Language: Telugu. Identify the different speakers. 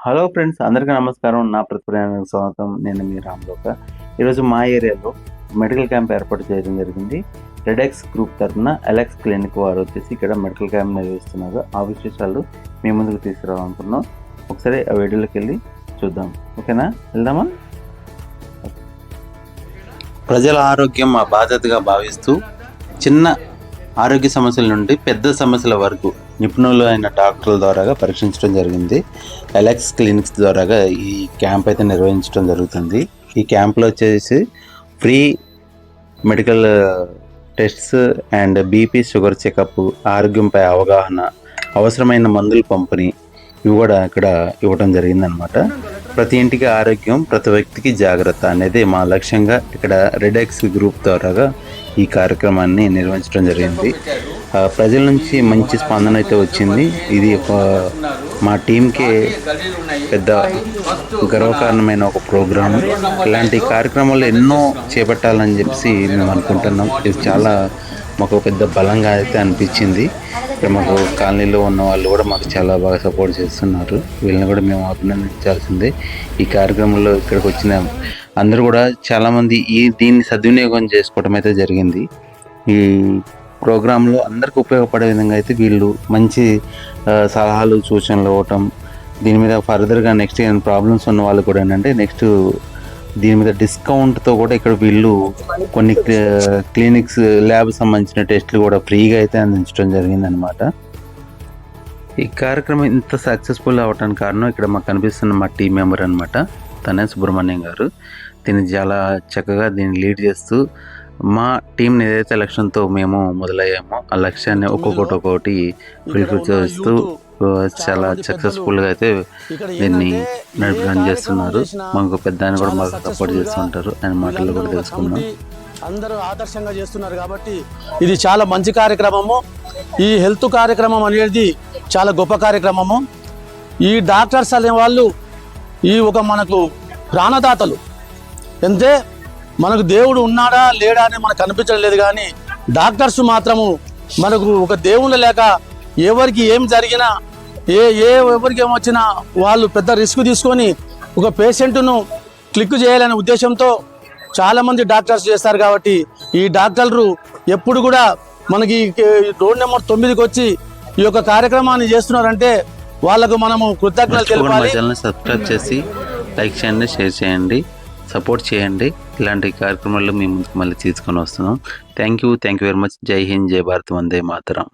Speaker 1: హలో ఫ్రెండ్స్, అందరికీ నమస్కారం. నా ప్రతిప్రయాణానికి స్వాగతం. నేను మీ రామ్లోక. ఈరోజు మా ఏరియాలో మెడికల్ క్యాంప్ ఏర్పాటు చేయడం జరిగింది. రెడెక్స్ గ్రూప్ తరఫున ఎలెక్స్ క్లినిక్ వారు వచ్చేసి ఇక్కడ మెడికల్ క్యాంప్ నిర్వహిస్తున్నారు. ఆ విశేషాలు మీ ముందుకు తీసుకురావాలనుకున్నాం. ఒకసారి ఆ వీడియోలోకి వెళ్ళి చూద్దాం. ఓకేనా, వెళ్దామా? ప్రజల ఆరోగ్యం మా బాధ్యతగా భావిస్తూ చిన్న ఆరోగ్య సమస్యల నుండి పెద్ద సమస్యల వరకు నిపుణులు అయిన డాక్టర్ల ద్వారా పరీక్షించడం జరిగింది. ఎలెక్స్ క్లినిక్స్ ద్వారా ఈ క్యాంప్ అయితే నిర్వహించడం జరుగుతుంది. ఈ క్యాంప్లో వచ్చేసి free medical tests and BP, sugar checkup, ఆరోగ్యంపై అవగాహన, అవసరమైన మందుల పంపిణీ ఇవి కూడా ఇక్కడ ఇవ్వడం జరిగిందనమాట. ప్రతి ఇంటికి ఆరోగ్యం, ప్రతి వ్యక్తికి జాగ్రత్త అనేది మా లక్ష్యంగా ఇక్కడ రెడెక్స్ గ్రూప్ ద్వారా ఈ కార్యక్రమాన్ని నిర్వహించడం జరిగింది. ప్రజల నుంచి మంచి స్పందన అయితే వచ్చింది. ఇది మా టీంకే పెద్ద గర్వకారణమైన ఒక ప్రోగ్రాం. ఇలాంటి కార్యక్రమాలు ఎన్నో చేపట్టాలని చెప్పి మేము అనుకుంటున్నాం. ఇది చాలా మాకు పెద్ద బలంగా అయితే అనిపించింది. ఇక్కడ మాకు కాలనీలో ఉన్న వాళ్ళు కూడా మాకు చాలా బాగా సపోర్ట్ చేస్తున్నారు. వీళ్ళని కూడా మేము అభినందించాల్సిందే. ఈ కార్యక్రమంలో ఇక్కడికి వచ్చిన అందరూ కూడా చాలామంది దీన్ని సద్వినియోగం చేసుకోవడం అయితే జరిగింది. ఈ ప్రోగ్రాంలో అందరికీ ఉపయోగపడే విధంగా అయితే వీళ్ళు మంచి సలహాలు, సూచనలు ఇవ్వటం, దీని మీద ఫర్దర్గా నెక్స్ట్ ఏమైనా ప్రాబ్లమ్స్ ఉన్న వాళ్ళు కూడా ఏంటంటే నెక్స్ట్ దీని మీద డిస్కౌంట్తో కూడా ఇక్కడ వీళ్ళు కొన్ని క్లినిక్స్, ల్యాబ్ సంబంధించిన టెస్టులు కూడా ఫ్రీగా అయితే అందించడం జరిగిందనమాట. ఈ కార్యక్రమం ఇంత సక్సెస్ఫుల్ అవ్వడానికి కారణం ఇక్కడ మాకు కనిపిస్తున్న మా టీం మెంబర్ అనమాట, తనే సుబ్రహ్మణ్యం గారు. దీన్ని చాలా చక్కగా దీన్ని లీడ్ చేస్తూ మా టీంని ఏదైతే లక్ష్యంతో మేము మొదలయ్యామో ఆ లక్ష్యాన్ని ఒక్కొక్కటి పిలుపుస్తూ చాలా సక్సెస్ఫుల్గా అయితే దీన్ని రన్ చేస్తున్నారు. మాకు పెద్ద ఆయన కూడా మాకు సపోర్ట్ చేస్తుంటారు. ఆయన మాటల్లో కూడా తెలుసుకున్నాం.
Speaker 2: అందరూ ఆదర్శంగా చేస్తున్నారు కాబట్టి ఇది చాలా మంచి కార్యక్రమము. ఈ హెల్త్ కార్యక్రమం అనేది చాలా గొప్ప కార్యక్రమము. ఈ డాక్టర్స్ అనే వాళ్ళు ఈ ఒక మనకు ప్రాణదాతలు. అంటే మనకు దేవుడు ఉన్నాడా లేడా అని మనకు కనిపించలేదు, కానీ డాక్టర్స్ మాత్రము మనకు ఒక దేవుళ్ళు లేక ఎవరికి ఏం జరిగినా ఎవరికి ఏమొచ్చినా వాళ్ళు పెద్ద రిస్క్ తీసుకొని ఒక పేషెంట్ను క్లిక్ చేయాలనే ఉద్దేశంతో చాలామంది డాక్టర్స్ చేస్తారు. కాబట్టి ఈ డాక్టర్లు ఎప్పుడు కూడా మనకి రోడ్ నెంబర్ 9కి వచ్చి ఈ యొక్క కార్యక్రమాన్ని చేస్తున్నారంటే వాళ్ళకు మనము కృతజ్ఞతలు తెలపాలి.
Speaker 1: సబ్స్క్రైబ్ చేసి లైక్ చేయండి, షేర్ చేయండి, సపోర్ట్ చేయండి. ఇలాంటి కార్యక్రమాల్లో మేము ముందుకు మళ్ళీ తీసుకొని వస్తున్నాం. Thank you very much. జై హింద్, జై భారత్, వందే మాతరం.